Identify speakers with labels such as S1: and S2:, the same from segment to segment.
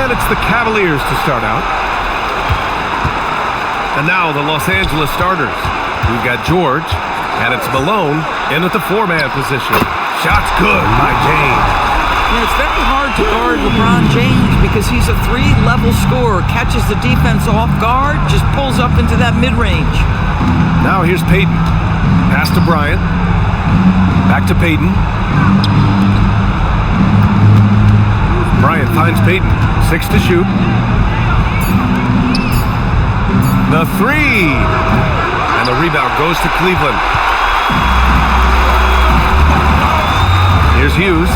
S1: And it's the Cavaliers to start out. And now the Los Angeles starters. We've got George, and it's Malone in at the four-man position. Shot's good by James.
S2: Yeah, it's very hard to guard LeBron James because he's a three-level scorer. Catches the defense off guard, just pulls up into that mid-range.
S1: Now here's Payton. Pass to Bryant. Back to Payton. Bryant finds Payton. 6 to shoot. The three. And the rebound goes to Cleveland. Here's Hughes.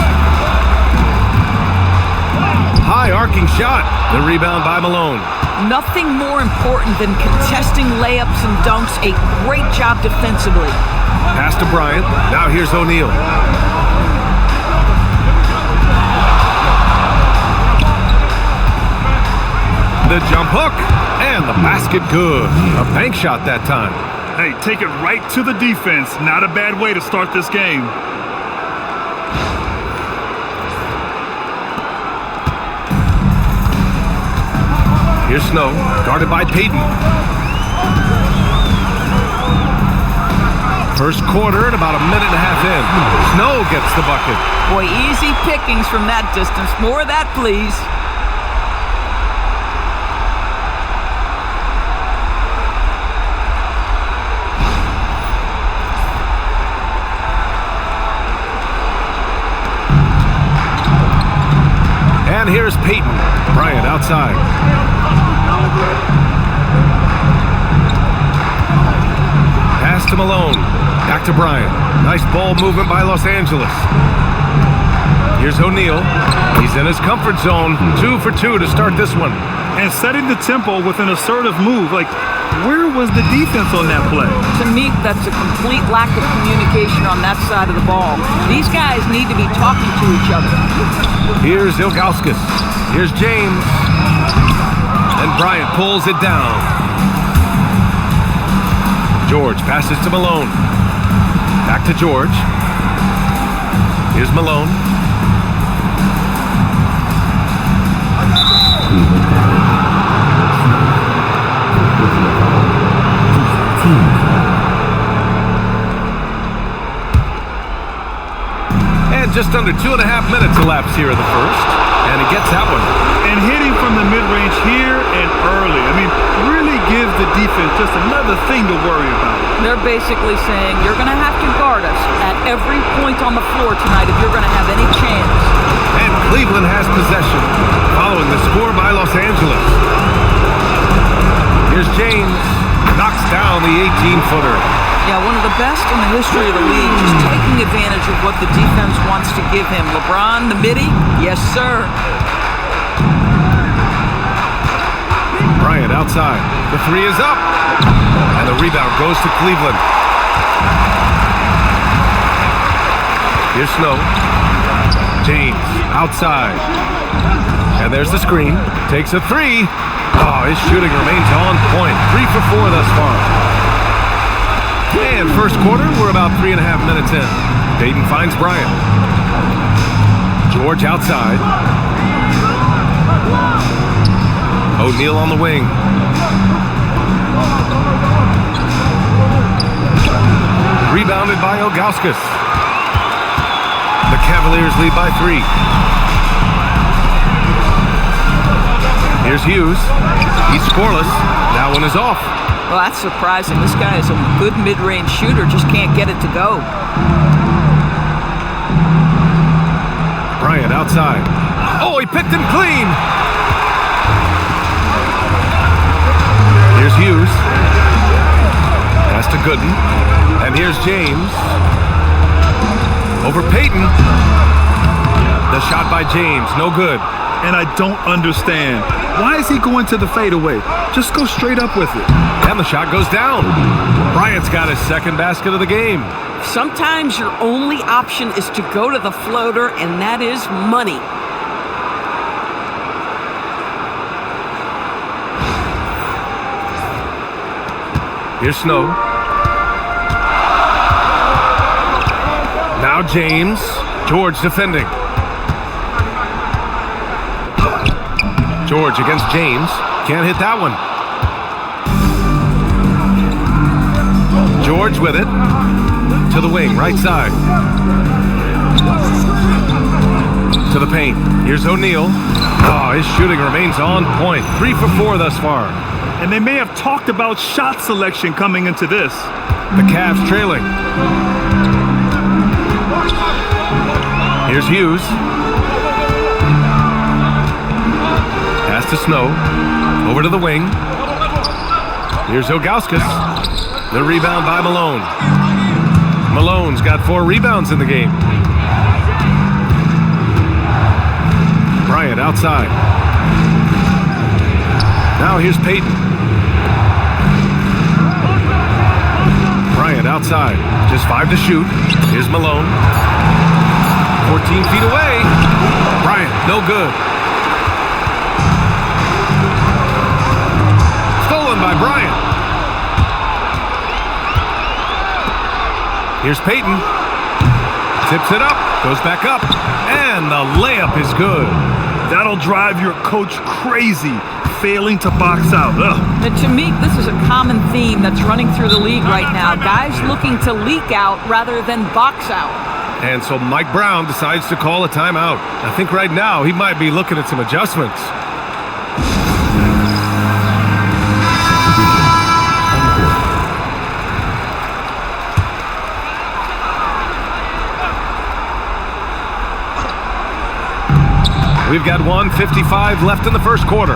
S1: High arcing shot. The rebound by Malone.
S2: Nothing more important than contesting layups and dunks. A great job defensively.
S1: Pass to Bryant. Now here's O'Neal. The jump hook. And the basket good. A bank shot that time.
S3: Hey, take it right to the defense. Not a bad way to start this game.
S1: Here's Snow, guarded by Payton. First quarter and about a minute and a half in. Snow gets the bucket.
S2: Boy, easy pickings from that distance. More of that, please.
S1: And here's Payton. Bryant outside. Pass to Malone. Back to Bryant. Nice ball movement by Los Angeles. Here's O'Neal. He's in his comfort zone. 2 for 2 to start this one.
S3: And setting the tempo with an assertive move. Like, where was the defense on that play?
S2: To me, that's a complete lack of communication on that side of the ball. These guys need to be talking to each other.
S1: Here's Ilgauskas. Here's James. And Bryant pulls it down. George passes to Malone. Back to George. Here's Malone. And just under 2.5 minutes elapsed here in the first. And he gets that one.
S3: And hitting from the mid-range here and early. I mean, really gives the defense just another thing to worry about.
S2: They're basically saying, you're going to have to guard us at every point on the floor tonight if you're going to have any chance.
S1: And Cleveland has possession, following the score by Los Angeles. Here's James. Knocks down the 18-footer.
S2: Yeah, one of the best in the history of the league, just taking advantage of what the defense wants to give him. LeBron, the midi? Yes, sir.
S1: Bryant outside. The three is up. And the rebound goes to Cleveland. Here's Snow. James outside. And there's the screen. Takes a three. Oh, his shooting remains on point. 3 for 4 thus far. And first quarter, we're about 3.5 minutes in. Payton finds Bryant. George outside. O'Neal on the wing. Rebounded by Ilgauskas. The Cavaliers lead by 3. Here's Hughes. He's scoreless. That one is off.
S2: Well, that's surprising. This guy is a good mid-range shooter, just can't get it to go.
S1: Bryant outside. Oh, he picked him clean. Here's Hughes. Pass to Gooden. And here's James. Over Payton. The shot by James, no good.
S3: And I don't understand. Why is he going to the fadeaway? Just go straight up with it.
S1: And the shot goes down. Bryant's got his second basket of the game.
S2: Sometimes your only option is to go to the floater, and that is money.
S1: Here's Snow. Now James. George defending. George against James. Can't hit that one. George with it. To the wing, right side. To the paint. Here's O'Neal. Oh, his shooting remains on point. 3 for 4 thus far.
S3: And they may have talked about shot selection coming into this.
S1: The Cavs trailing. Here's Hughes. Pass to Snow. Over to the wing. Here's Ilgauskas. The rebound by Malone. Malone's got 4 rebounds in the game. Bryant outside. Now here's Payton. Bryant outside. Just 5 to shoot. Here's Malone. 14 feet away. Bryant, no good. Stolen by Bryant. Here's Payton. Tips it up. Goes back up. And the layup is good.
S3: That'll drive your coach crazy, failing to box out.
S2: And to me, this is a common theme that's running through the league right now. Guys looking to leak out rather than box out.
S1: And so Mike Brown decides to call a timeout. I think right now he might be looking at some adjustments. We've got 1:55 left in the first quarter.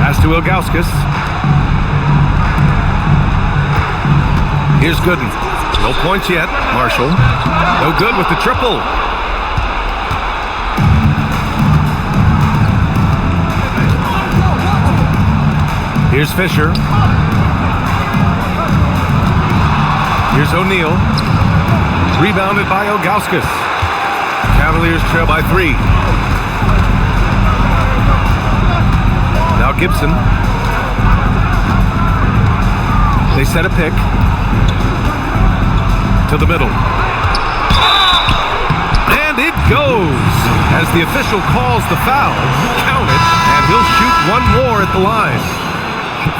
S1: Pass to Ilgauskas. Here's Gooden. No points yet. Marshall. No good with the triple. Here's Fisher. Here's O'Neal. Rebounded by Ilgauskas. Cavaliers trail by 3. Now Gibson. They set a pick. To the middle. And it goes! As the official calls the foul. Count it, and he'll shoot 1 more at the line.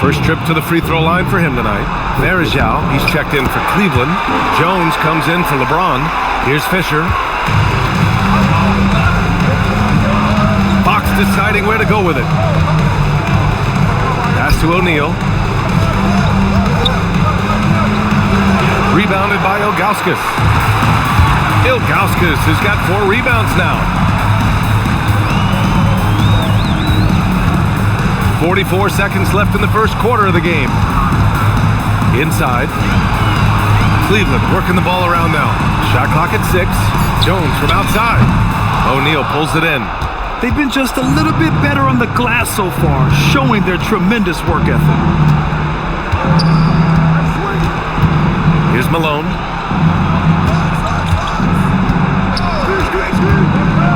S1: First trip to the free throw line for him tonight. There is Yao. He's checked in for Cleveland. Jones comes in for LeBron. Here's Fisher. Fox deciding where to go with it. Pass to O'Neal. Rebounded by Ilgauskas. Ilgauskas has got 4 rebounds now. 44 seconds left in the first quarter of the game. Inside. Cleveland working the ball around now. Shot clock at 6. Jones from outside. O'Neal pulls it in.
S3: They've been just a little bit better on the glass so far, showing their tremendous work ethic.
S1: Here's Malone.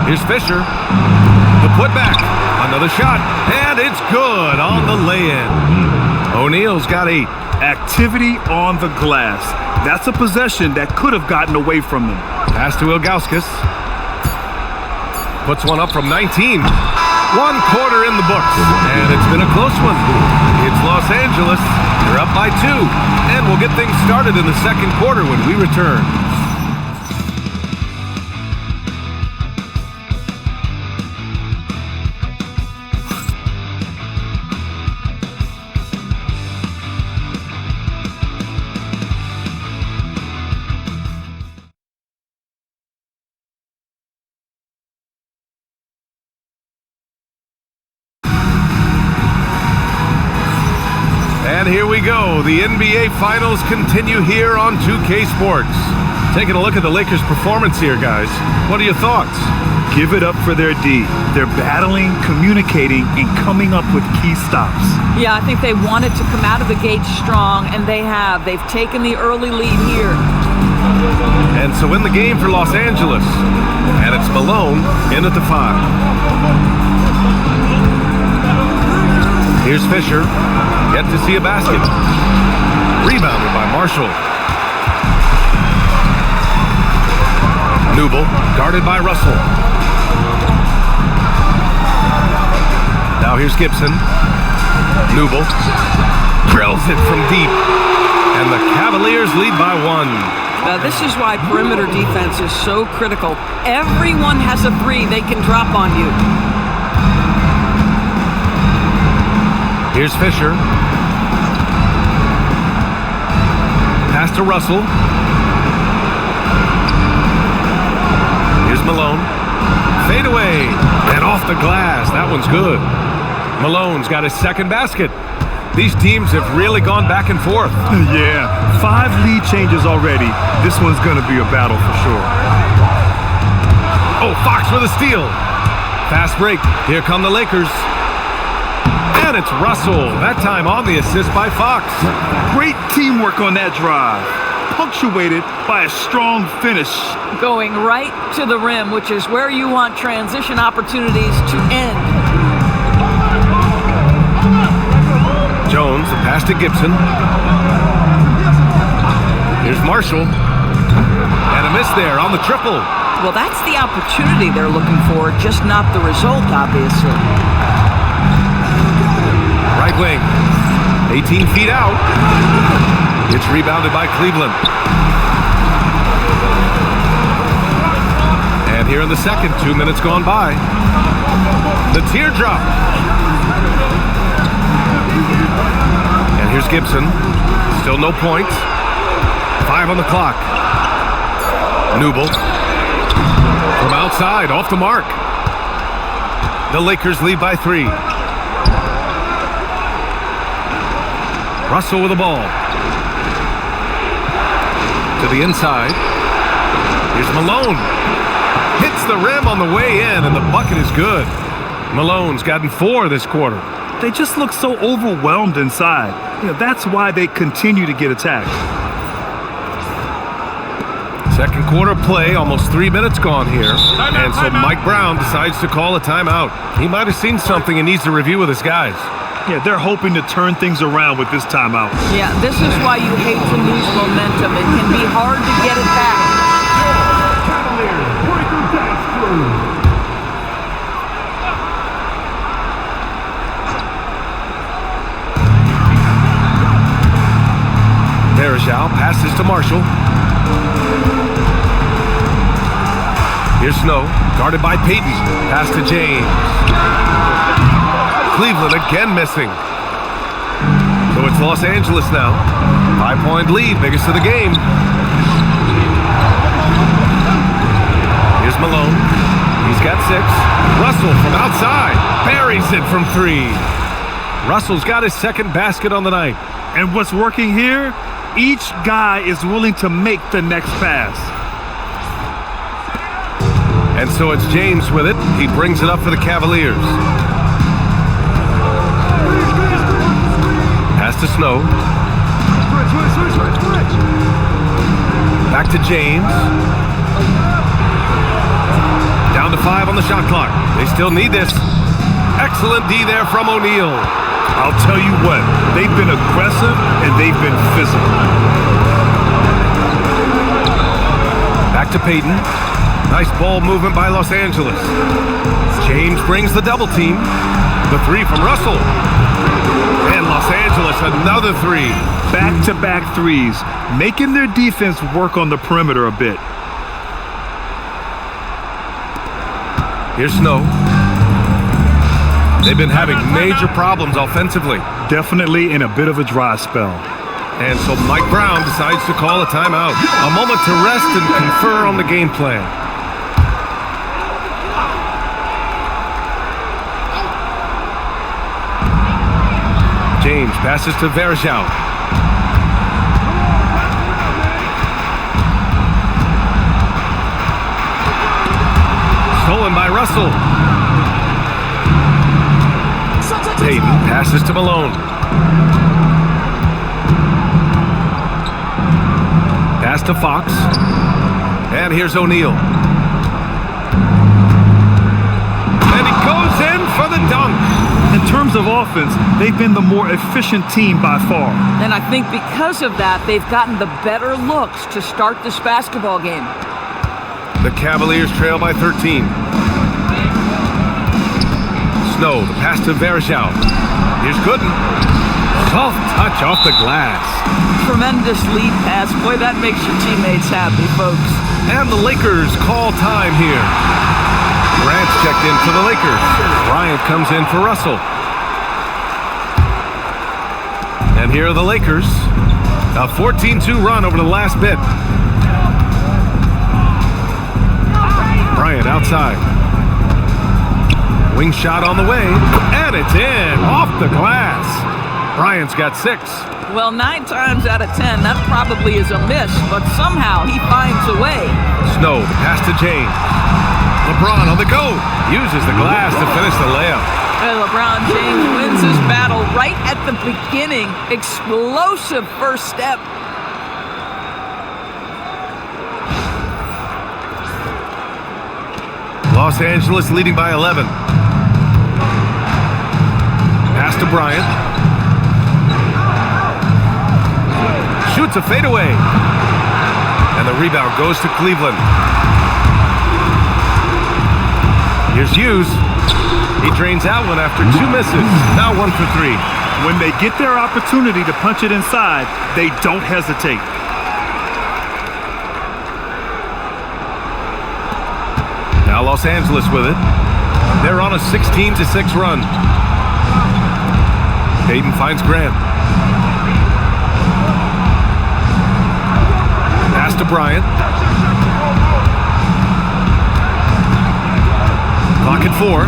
S1: Here's Fisher. The putback. Another shot. And it's good on the lay-in. O'Neal's got 8.
S3: Activity on the glass. That's a possession that could have gotten away from them.
S1: Pass to Ilgauskas. Puts one up from 19. 1 quarter in the books. And it's been a close one. It's Los Angeles. They're up by 2. And we'll get things started in the second quarter when we return. And here we go. The NBA Finals continue here on 2K Sports. Taking a look at the Lakers' performance here, guys. What are your thoughts?
S3: Give it up for their D. They're battling, communicating, and coming up with key stops.
S2: Yeah, I think they wanted to come out of the gate strong, and they have. They've taken the early lead here.
S1: And so in the game for Los Angeles. And it's Malone in at the 5. Here's Fisher. Yet to see a basket. Rebounded by Marshall. Newble, guarded by Russell. here's Gibson. Newble drills it from deep. And the Cavaliers lead by 1.
S2: This is why perimeter defense is so critical. Everyone has a three they can drop on you.
S1: Here's Fisher. Pass to Russell. Here's Malone. Fade away. And off the glass. That one's good. Malone's got his second basket. These teams have really gone back and forth.
S3: Yeah, 5 lead changes already. This one's going to be a battle for sure.
S1: Oh, Fox with a steal. Fast break. Here come the Lakers. And it's Russell. That time on the assist by Fox.
S3: Great teamwork on that drive. Punctuated by a strong finish.
S2: Going right to the rim, which is where you want transition opportunities to end.
S1: Jones, the pass to Gibson. Here's Marshall. And a miss there on the triple.
S2: Well, that's the opportunity they're looking for, just not the result, obviously.
S1: Right wing. 18 feet out. It's rebounded by Cleveland. And here in the second, 2 minutes gone by. The teardrop. And here's Gibson. Still no points. 5 on the clock. Newble. From outside, off the mark. The Lakers lead by 3. Russell with the ball. To the inside. Here's Malone. Hits the rim on the way in, and the bucket is good. Malone's gotten 4 this quarter.
S3: They just look so overwhelmed inside. That's why they continue to get attacked.
S1: Second quarter play, almost 3 minutes gone here. And so Mike Brown decides to call a timeout. He might have seen something and needs to review with his guys.
S3: Yeah, they're hoping to turn things around with this timeout.
S2: Yeah, this is why you hate to lose momentum. It can be hard to get it back.
S4: Cavaliers, breaker dance through.
S1: Verajao passes to Marshall. Here's Snow, guarded by Payton. Pass to James. Cleveland again missing. So it's Los Angeles now. 5-point lead, biggest of the game. Here's Malone. He's got 6. Russell from outside. Buries it from 3. Russell's got his second basket on the night.
S3: And what's working here? Each guy is willing to make the next pass.
S1: And so it's James with it. He brings it up for the Cavaliers. Pass to Snow. Back to James. Down to 5 on the shot clock. They still need this. Excellent D there from O'Neal.
S3: I'll tell you what, they've been aggressive and they've been physical.
S1: Back to Payton. Nice ball movement by Los Angeles. James brings the double team. The 3 from Russell. And Los Angeles, another 3.
S3: Back-to-back threes, making their defense work on the perimeter a bit.
S1: Here's Snow. They've been having major problems offensively.
S3: Definitely in a bit of a dry spell.
S1: And so Mike Brown decides to call a timeout. A moment to rest and confer on the game plan. James passes to Verajao. Stolen by Russell. Payton passes to Malone. Pass to Fox. And here's O'Neal. And he goes in for the dunk.
S3: In terms of offense, they've been the more efficient team by far.
S2: And I think because of that, they've gotten the better looks to start this basketball game.
S1: The Cavaliers trail by 13. Snow, the pass to Verjao. Here's Gooden. Soft touch off the glass.
S2: Tremendous lead pass. Boy, that makes your teammates happy, folks.
S1: And the Lakers call time here. Bryant's checked in for the Lakers. Bryant comes in for Russell. And here are the Lakers. A 14-2 run over the last bit. Bryant outside. Wing shot on the way. And it's in. Off the glass. Bryant's got 6.
S2: Well, 9 times out of 10, that probably is a miss, but somehow he finds a way.
S1: Snow, pass to James. LeBron on the go. Uses the glass to finish the layup.
S2: And LeBron James wins his battle right at the beginning. Explosive first step.
S1: Los Angeles leading by 11. Pass to Bryant. Shoots a fadeaway. And the rebound goes to Cleveland. Here's Hughes. He drains that one after 2 misses. Now 1 for 3.
S3: When they get their opportunity to punch it inside, they don't hesitate.
S1: Now Los Angeles with it. They're on a 16-6 run. Payton finds Grant. Pass to Bryant. Clock at 4.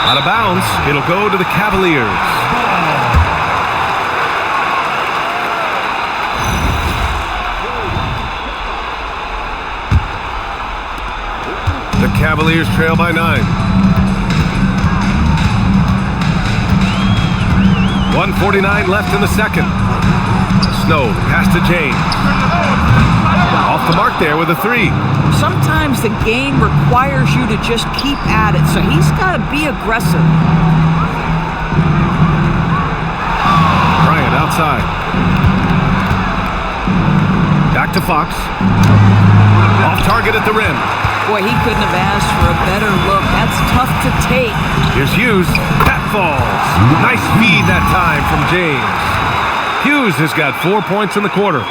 S1: Out of bounds. It'll go to the Cavaliers. The Cavaliers trail by 9. 1:49 left in the second. Snow, pass to James. Off the mark there with a 3.
S2: Sometimes the game requires you to just keep at it, so he's got to be aggressive.
S1: Bryant outside. Back to Fox. Off target at the rim.
S2: Boy, he couldn't have asked for a better look. That's tough to take.
S1: Here's Hughes. That falls. Nice feed that time from James. Hughes has got 4 points in the quarter.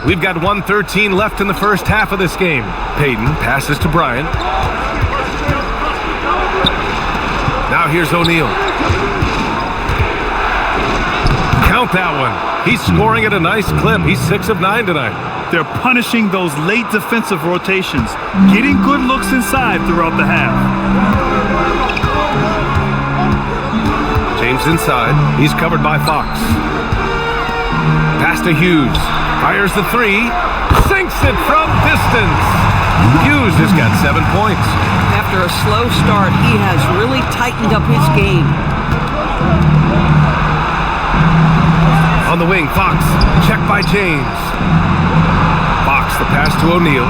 S1: We've got 1:13 left in the first half of this game. Payton passes to Bryant. Now here's O'Neal. Count that one. He's scoring at a nice clip. He's 6 of 9 tonight.
S3: They're punishing those late defensive rotations, getting good looks inside throughout the half.
S1: James inside. He's covered by Fox. Pass to Hughes. Fires the 3. Sinks it from distance. Hughes has got 7 points.
S2: After a slow start, he has really tightened up his game.
S1: On the wing, Fox. Checked by James. Fox, the pass to O'Neal.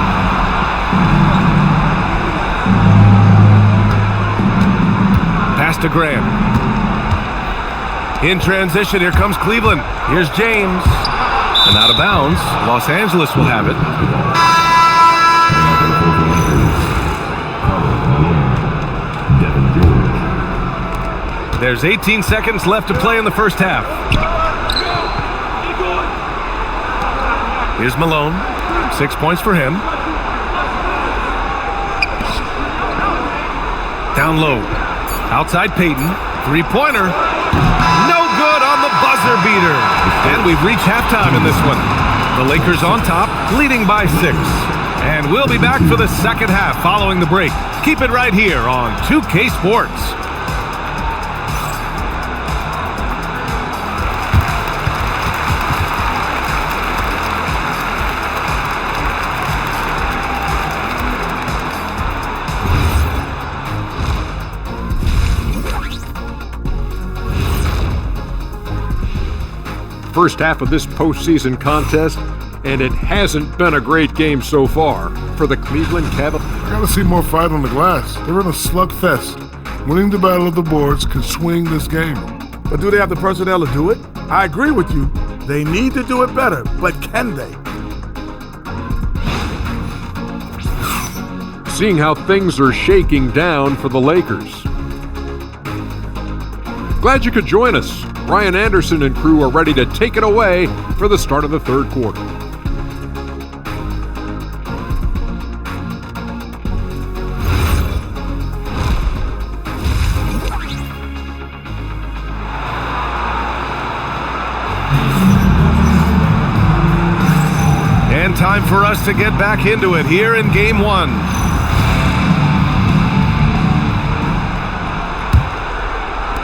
S1: Pass to Graham. In transition, here comes Cleveland. Here's James. And out of bounds, Los Angeles will have it. There's 18 seconds left to play in the first half. Here's Malone. 6 points for him. Down low. Outside Payton. 3-pointer. No good on the buzzer beater. And we've reached halftime in this one. The Lakers on top, leading by 6. And we'll be back for the second half following the break. Keep it right here on 2K Sports.
S5: First half of this postseason contest, and it hasn't been a great game so far for the Cleveland Cavaliers.
S6: Gotta see more fight on the glass. They're in a slugfest. Winning the battle of the boards can swing this game. But do they have the personnel to do it? I agree with you. They need to do it better, but can they?
S5: Seeing how things are shaking down for the Lakers. Glad you could join us. Ryan Anderson and crew are ready to take it away for the start of the third quarter.
S1: And time for us to get back into it here in Game 1.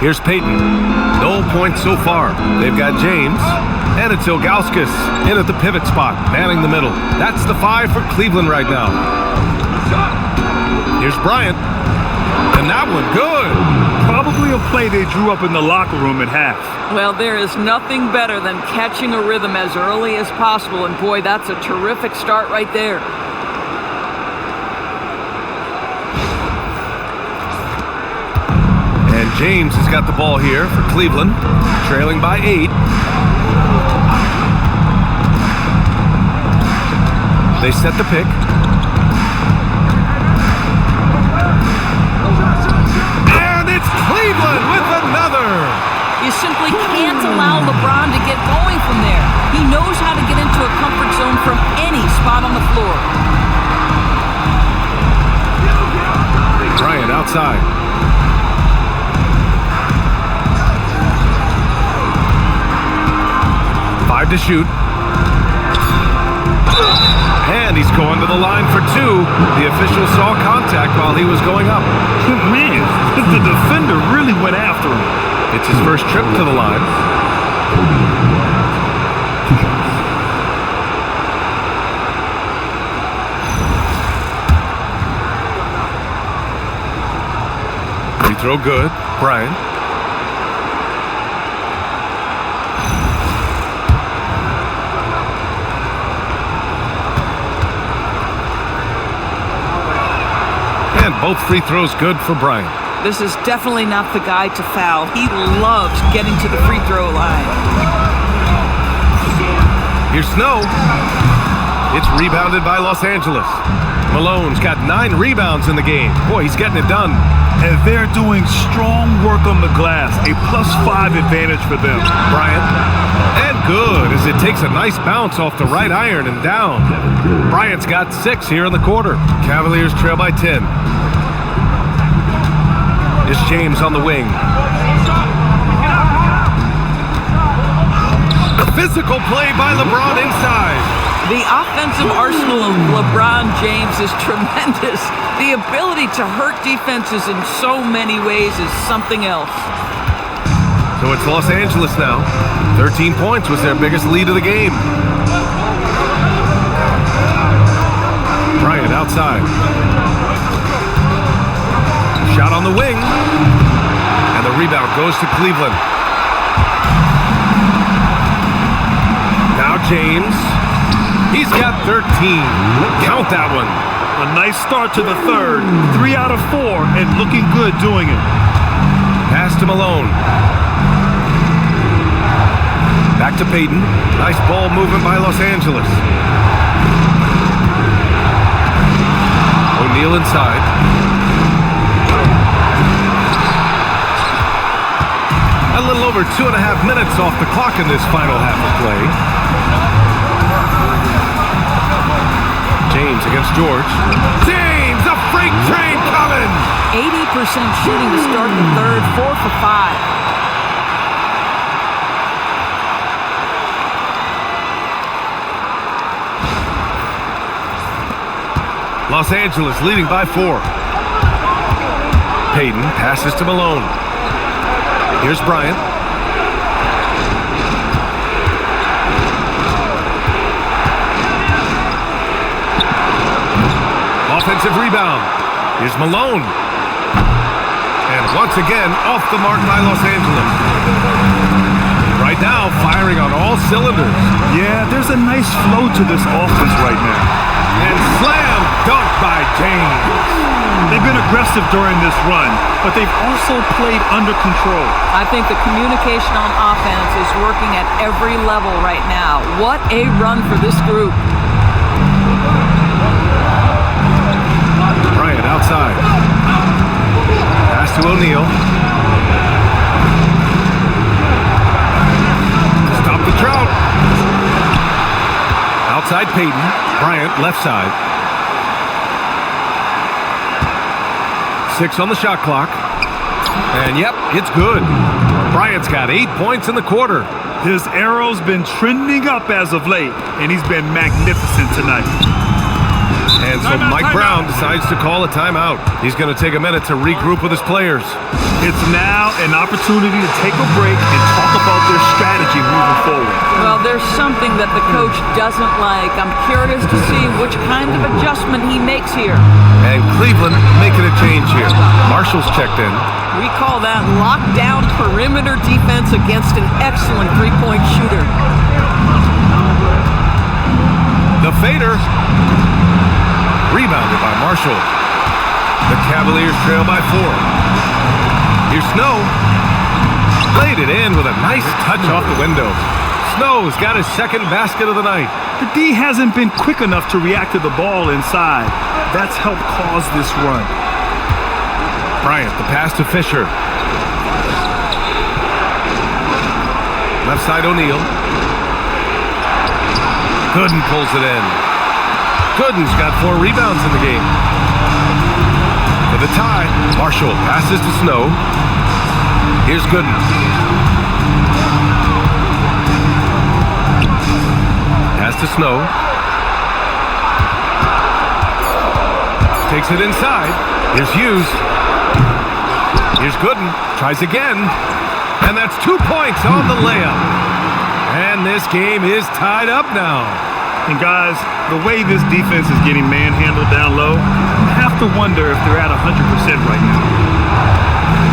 S1: Here's Peyton. No points so far. They've got James. And it's Ilgauskas in at the pivot spot, manning the middle. That's the 5 for Cleveland right now. Here's Bryant. And that one, good.
S3: Probably a play they drew up in the locker room at half.
S2: Well, there is nothing better than catching a rhythm as early as possible, and boy, that's a terrific start right there.
S1: And James has got the ball here for Cleveland, trailing by 8. They set the pick. And it's Cleveland with another.
S2: You simply can't allow LeBron to get going from there. He knows how to get into a comfort zone from any spot on the floor.
S1: Bryant outside. To shoot. And he's going to the line for 2. The official saw contact while he was going up.
S3: Man, the defender really went after him.
S1: It's his first trip to the line. Free throw good. Bryant. Both free throws good for Bryant.
S2: This is definitely not the guy to foul. He loves getting to the free throw line.
S1: Here's Snow. It's rebounded by Los Angeles. Malone's got 9 rebounds in the game. Boy, he's getting it done.
S3: And they're doing strong work on the glass. A +5 advantage for them.
S1: Bryant. And good as it takes a nice bounce off the right iron and down. Bryant's got 6 here in the quarter. Cavaliers trail by 10. It's James on the wing. The physical play by LeBron inside.
S2: The offensive arsenal of LeBron James is tremendous. The ability to hurt defenses in so many ways is something else.
S1: So it's Los Angeles now. 13 points was their biggest lead of the game. Bryant outside. Shot on the wing. And the rebound goes to Cleveland. Now James. He's got 13. Count that one.
S3: A nice start to the third. 3 out of 4 and looking good doing it.
S1: Pass to Malone. Back to Peyton. Nice ball movement by Los Angeles. O'Neal inside. A little over 2.5 minutes off the clock in this final half of play. James against George. James, a freight train coming!
S2: 80% shooting to start the third, 4 for 5.
S1: Los Angeles leading by 4. Peyton passes to Malone. Here's Bryant. Offensive rebound. Here's Malone. And once again, off the mark by Los Angeles. Right now, firing on all cylinders.
S3: Yeah, there's a nice flow to this offense right now.
S1: And slam dunk by James.
S3: They've been aggressive during this run, but they've also played under control.
S2: I think the communication on offense is working at every level right now. What a run for this group.
S1: Bryant outside. Pass to O'Neal. Stop the drought. Outside Peyton. Bryant left side. 6 on the shot clock. And yep, it's good. Bryant's got 8 points in the quarter.
S3: His arrow's been trending up as of late, and he's been magnificent tonight.
S1: And so Mike Brown decides to call a timeout. He's going to take a minute to regroup with his players.
S3: It's now an opportunity to take a break and talk about their strategy moving forward.
S2: Well, there's something that the coach doesn't like. I'm curious to see which kind of adjustment he makes here.
S1: And Cleveland making a change here. Marshall's checked in.
S2: We call that lockdown perimeter defense against an excellent three-point shooter.
S1: The fader. Rebounded by Marshall. The Cavaliers trail by 4. Here's Snow. Laid it in with a nice touch off the window. Snow's got his second basket of the night.
S3: The D hasn't been quick enough to react to the ball inside. That's helped cause this run.
S1: Bryant, the pass to Fisher. Left side O'Neal. Gooden pulls it in. Gooden's got 4 rebounds in the game. For the tie, Marshall passes to Snow. Here's Gooden. Pass to Snow. Takes it inside. Here's Hughes. Here's Gooden. Tries again. And that's 2 points on the layup. And this game is tied up now.
S3: And guys, the way this defense is getting manhandled down low, I have to wonder if they're at 100% right now.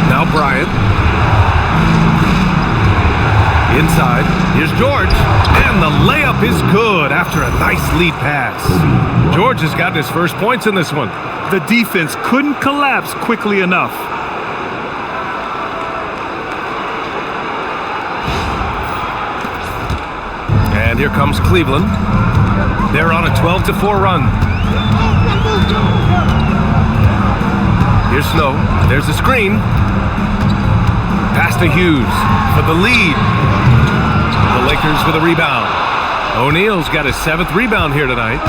S1: Now Bryant. Inside. Here's George. And the layup is good after a nice lead pass. George has gotten his first points in this one.
S3: The defense couldn't collapse quickly enough.
S1: And here comes Cleveland. They're on a 12-4 run. Here's Snow. There's the screen. Pass to Hughes for the lead. The Lakers with a rebound. O'Neal's got his 7th rebound here tonight.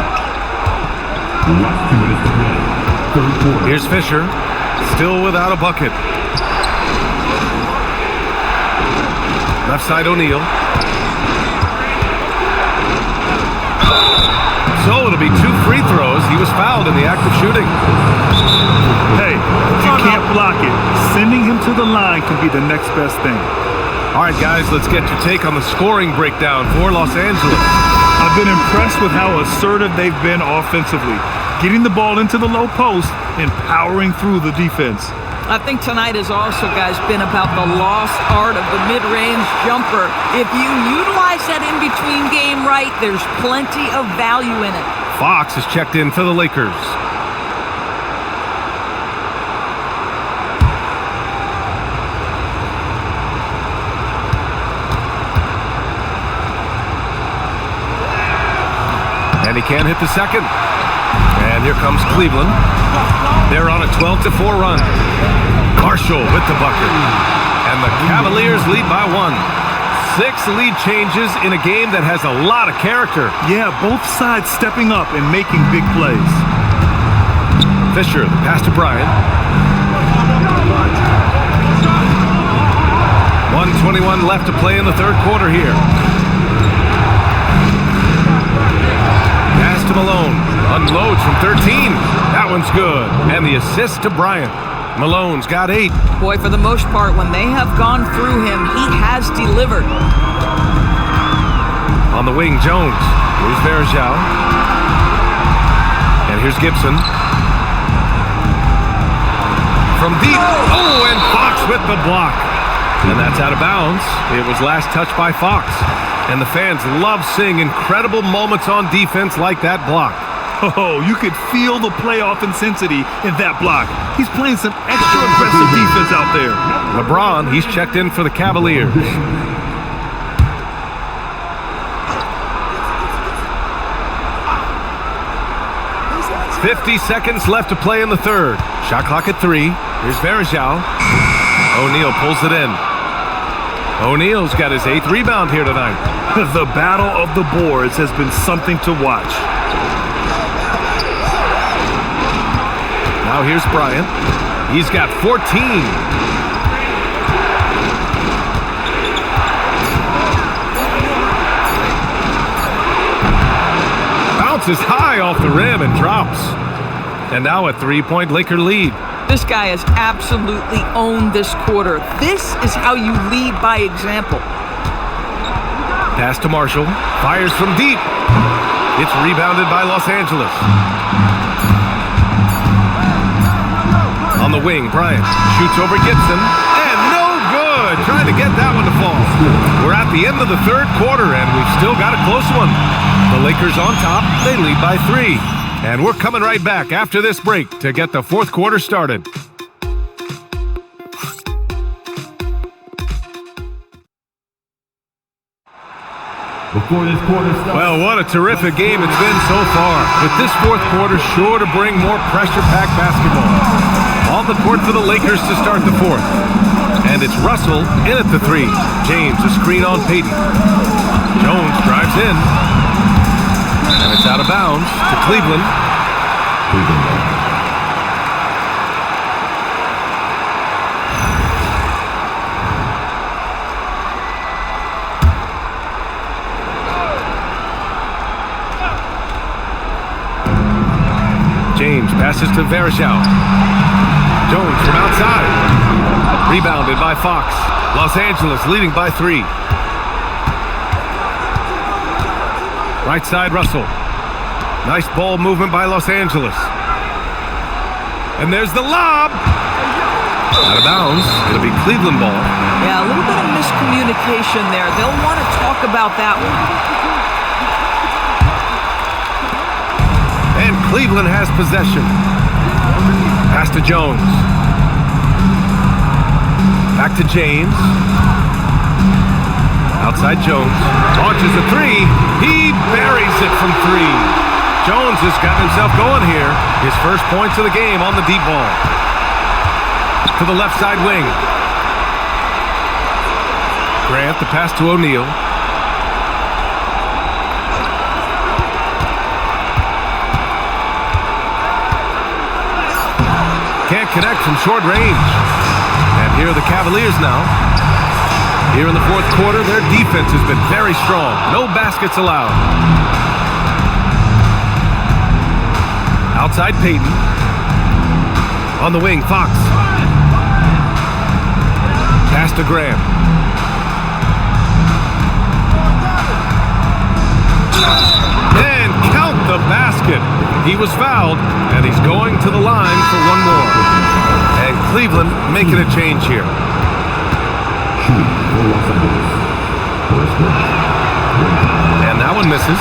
S1: Here's Fisher. Still without a bucket. Left side O'Neal. So it'll be 2 free throws. He was fouled in the act of shooting.
S3: Hey, if you can't block it, sending him to the line could be the next best thing.
S1: All right, guys, let's get your take on the scoring breakdown for Los Angeles.
S3: I've been impressed with how assertive they've been offensively, getting the ball into the low post and powering through the defense.
S2: I think tonight has also, guys, been about the lost art of the mid-range jumper. If you utilize that in-between game right, there's plenty of value in it.
S1: Fox is checked in for the Lakers. And he can't hit the second. And here comes Cleveland. They're on a 12-4 run. Marshall with the bucket. And the Cavaliers lead by 1. 6 lead changes in a game that has a lot of character.
S3: Yeah, both sides stepping up and making big plays.
S1: Fisher, the pass to Bryant. 1:21 left to play in the third quarter here. Pass to Malone. Unloads from 13. That one's good. And the assist to Bryant. Malone's got 8.
S2: Boy, for the most part, when they have gone through him, he has delivered.
S1: On the wing, Jones. Here's Verjao. And here's Gibson. From deep. Oh, and Fox with the block. And that's out of bounds. It was last touched by Fox. And the fans love seeing incredible moments on defense like that block.
S3: Oh, you could feel the playoff intensity in that block. He's playing some extra aggressive defense out there.
S1: LeBron, he's checked in for the Cavaliers. "50 seconds left to play in the third. Shot clock at 3. Here's Varejao. O'Neal pulls it in. O'Neal's got his 8th rebound here tonight.
S3: The battle of the boards has been something to watch.
S1: Now here's Bryant. He's got 14. Bounces high off the rim and drops. And now a 3-point Laker lead.
S2: This guy has absolutely owned this quarter. This is how you lead by example.
S1: Pass to Marshall. Fires from deep. It's rebounded by Los Angeles. On the wing, Bryant shoots over Gibson. And no good. Trying to get that one to fall. We're at the end of the third quarter, and we've still got a close one. The Lakers on top. They lead by 3. And we're coming right back after this break to get the fourth quarter started.
S4: Before this quarter starts.
S1: Well, what a terrific game it's been so far. With this fourth quarter sure to bring more pressure-packed basketball. On the court for the Lakers to start the fourth. And it's Russell in at the 3. James a screen on Payton. Jones drives in. And it's out of bounds to Cleveland. James passes to Varejao. Jones from outside. Rebounded by Fox. Los Angeles leading by 3. Right side, Russell. Nice ball movement by Los Angeles. And there's the lob. Out of bounds. It'll be Cleveland ball.
S2: Yeah, a little bit of miscommunication there. They'll want to talk about that one.
S1: And Cleveland has possession. Pass to Jones. Back to James. Outside Jones. Launches a 3. He buries it from 3. Jones has got himself going here. His first points of the game on the deep ball. To the left side wing. Grant the pass to O'Neal. Can't connect from short range. And here are the Cavaliers now. Here in the fourth quarter, their defense has been very strong. No baskets allowed. Outside Payton. On the wing, Fox. Pass to Graham. And count the basket. He was fouled, and he's going to the line for one more. And Cleveland making a change here. And that one misses.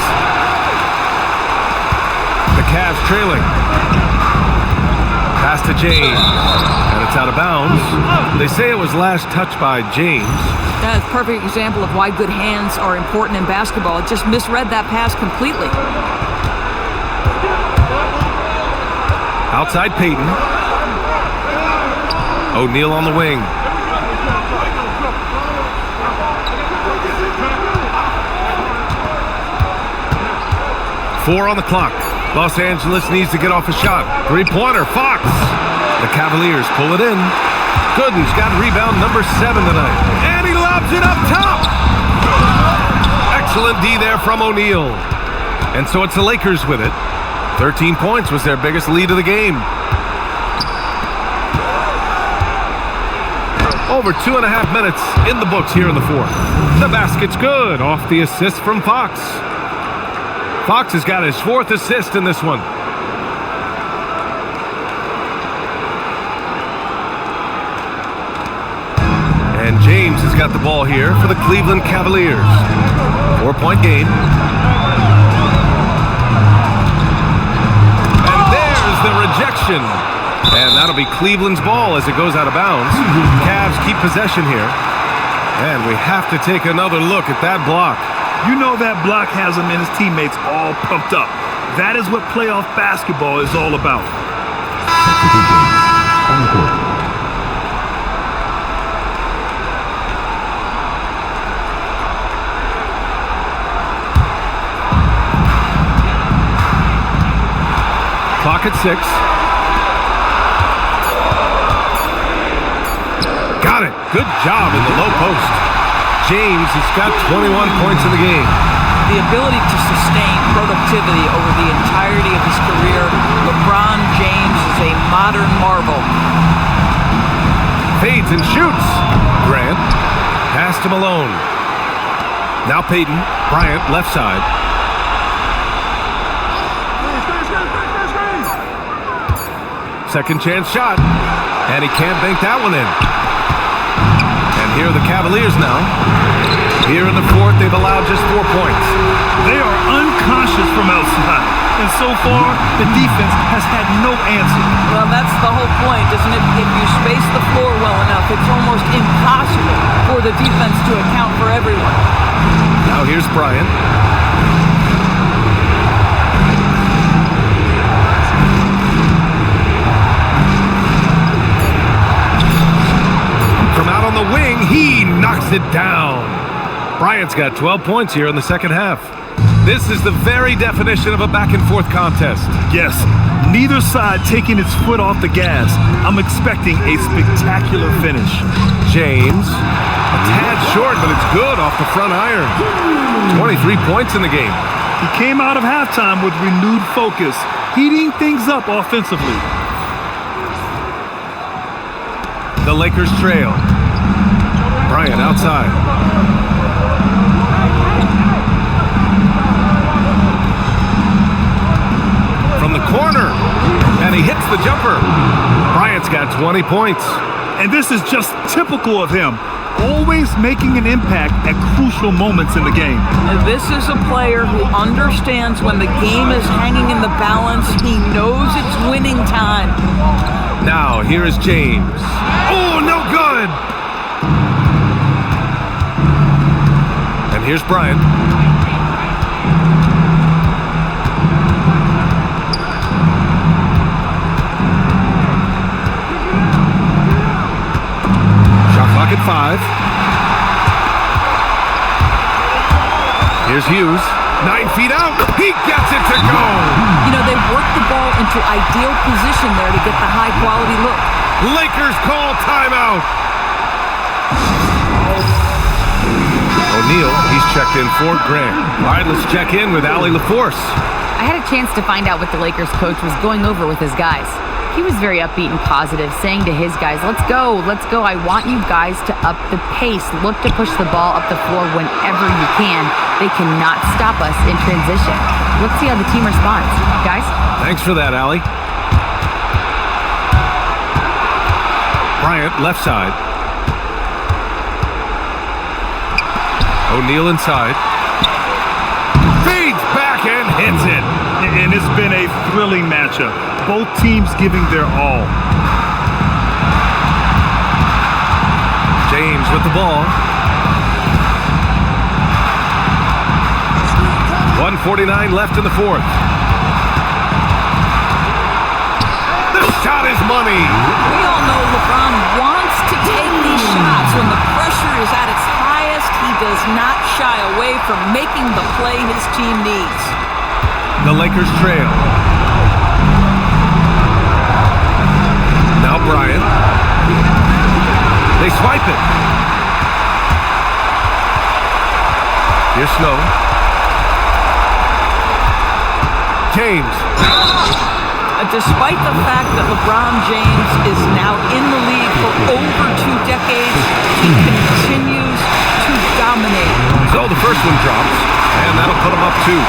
S1: The Cavs trailing. Pass to James. And it's out of bounds. They say it was last touched by James.
S2: That's a perfect example of why good hands are important in basketball. It just misread that pass completely.
S1: Outside Payton. O'Neal on the wing. Four on the clock. Los Angeles needs to get off a shot. Three-pointer, Fox. The Cavaliers pull it in. Gooden's got rebound number 7 tonight. And he lobs it up top. Excellent D there from O'Neal. And so it's the Lakers with it. 13 points was their biggest lead of the game. Over 2.5 minutes in the books here in the fourth. The basket's good off the assist from Fox. Fox has got his 4th assist in this one. And James has got the ball here for the Cleveland Cavaliers. 4-point game. possession. And that'll be Cleveland's ball as it goes out of bounds. Cavs keep possession here. And we have to take another look at that block.
S3: You know that block has him and his teammates all pumped up. That is what playoff basketball is all about.
S4: On the court.
S1: Clock at 6. Got it. Good job in the low post. James has got 21 points in the game.
S2: The ability to sustain productivity over the entirety of his career, LeBron James is a modern marvel.
S1: Fades and shoots. Grant passed him alone. Now Peyton. Bryant, left side. Second chance shot. And he can't bank that one in. And here are the Cavaliers now. Here in the fourth, they've allowed just 4 points.
S3: They are unconscious from outside. And so far, the defense has had no answer.
S2: Well, that's the whole point, isn't it? If you space the floor well enough, it's almost impossible for the defense to account for everyone.
S1: Now here's Bryant. From out on the wing, he knocks it down. Bryant's got 12 points here in the second half. This is the very definition of a back-and-forth contest.
S3: Yes, neither side taking its foot off the gas. I'm expecting a spectacular finish.
S1: James, a tad short, but it's good off the front iron. 23 points in the game.
S3: He came out of halftime with renewed focus, heating things up offensively.
S1: The Lakers trail. Bryant outside. From the corner, and he hits the jumper. Bryant's got 20 points.
S3: And this is just typical of him, always making an impact at crucial moments in the game.
S2: This is a player who understands when the game is hanging in the balance. He knows it's winning time.
S1: Now, here is James. Oh, no good! And here's Bryant. Shot clock at 5. Here's Hughes. 9 feet out. He gets it to go.
S2: You know, they worked the ball into ideal position there to get the high-quality look.
S1: Lakers call timeout. O'Neal, he's checked in for Grant. All right, let's check in with Allie LaForce.
S7: I had a chance to find out what the Lakers coach was going over with his guys. He was very upbeat and positive, saying to his guys, let's go. I want you guys to up the pace. Look to push the ball up the floor whenever you can. They cannot stop us in transition. Let's see how the team responds. Guys?
S1: Thanks for that, Allie. Bryant, left side. O'Neal inside. Fades back and hits it.
S3: And it's been a thrilling matchup. Both teams giving their all.
S1: James with the ball. 1:49 left in the fourth. The shot is money.
S2: We all know LeBron wants to take these shots. When the pressure is at its highest, he does not shy away from making the play his team needs.
S1: The Lakers trail. Now Bryant. They swipe it. Here's Snow. James.
S2: Despite the fact that LeBron James is now in the league for over 2 decades, he continues to dominate.
S1: So the first one drops, and that'll put him up 2.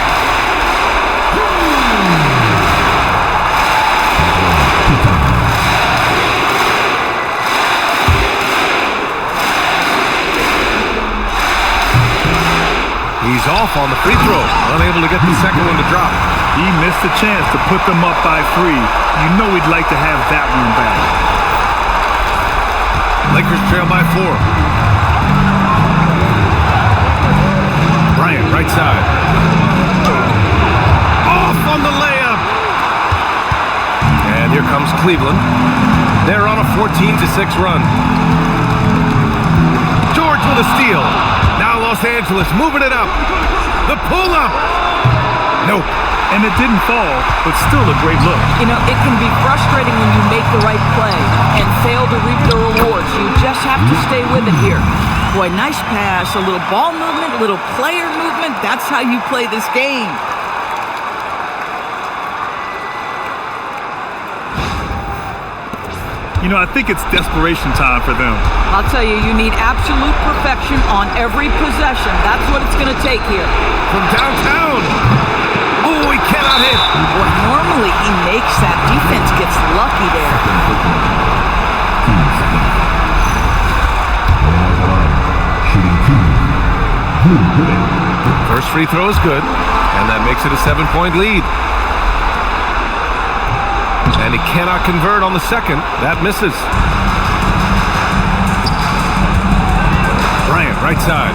S1: He's off on the free throw, unable to get the second one to drop.
S3: He missed a chance to put them up by 3. You know he'd like to have that one back.
S1: Lakers trail by 4. Bryant, right side. Off on the layup. And here comes Cleveland. They're on a 14-6 run. George with a steal. Now Los Angeles moving it up. The pull-up. Nope.
S3: And it didn't fall, but still a great look.
S2: You know, it can be frustrating when you make the right play and fail to reap the rewards. You just have to stay with it here. Boy, nice pass, a little ball movement, a little player movement. That's how you play this game.
S3: You know, I think it's desperation time for them.
S2: I'll tell you, you need absolute perfection on every possession. That's what it's going to take here.
S1: From downtown. Oh, he cannot hit.
S2: Well, normally he makes that. Defense gets lucky there.
S1: First free throw is good, and that makes it a 7-point lead. And he cannot convert on the second. That misses. Bryant, right side.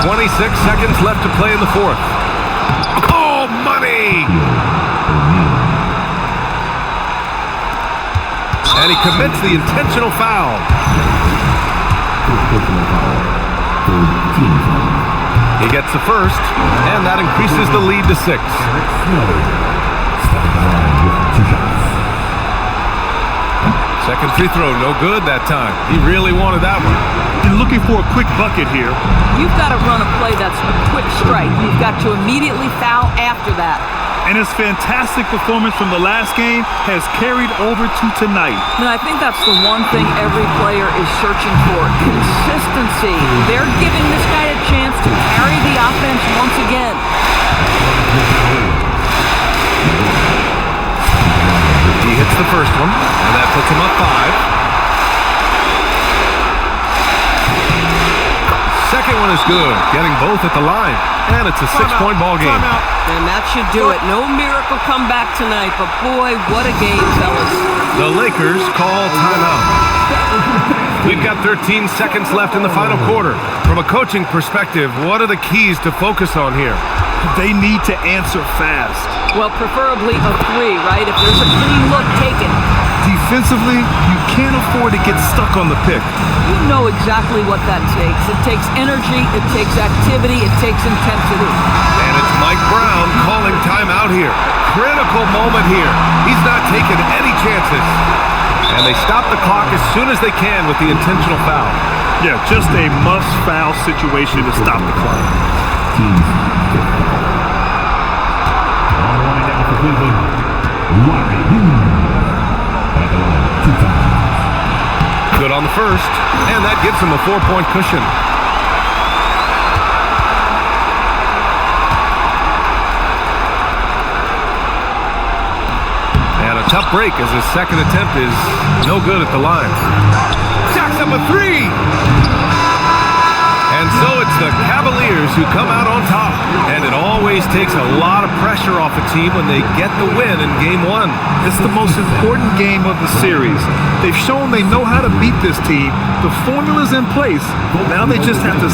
S1: 26 seconds left to play in the fourth. Oh, money! And he commits the intentional foul. He gets the first, and that increases the lead to 6. Second free throw, no good that time. He really wanted that one.
S3: You're looking for a quick bucket here.
S2: You've got to run a play that's a quick strike. You've got to immediately foul after that.
S3: And his fantastic performance from the last game has carried over to tonight.
S2: And I think that's the one thing every player is searching for. Consistency. They're giving this guy a chance to carry the offense once again.
S1: He hits the first one, and that puts him up 5. Second one is good, getting both at the line. And it's a 6-point ball game.
S2: And that should do it. No miracle comeback tonight, but boy, what a game, fellas.
S1: The Lakers call timeout. We've got 13 seconds left in the final quarter. From a coaching perspective, what are the keys to focus on here?
S3: They need to answer fast.
S2: Well, preferably a 3, right? If there's a clean look, take it.
S3: Defensively, you can't afford to get stuck on the pick.
S2: You know exactly what that takes. It takes energy, it takes activity, it takes intensity.
S1: And it's Mike Brown calling timeout here. Critical moment here. He's not taking any chances. And they stop the clock as soon as they can with the intentional foul.
S3: Yeah, just a must-foul situation to stop the clock.
S1: Good on the first, and that gives him a 4-point cushion. And a tough break as his second attempt is no good at the line. Jacks up a 3! And so it's the Cavaliers who come out on top. And it always takes a lot of pressure off a team when they get the win in Game 1.
S3: It's the most important game of the series. They've shown they know how to beat this team. The formula's in place. Now they just have to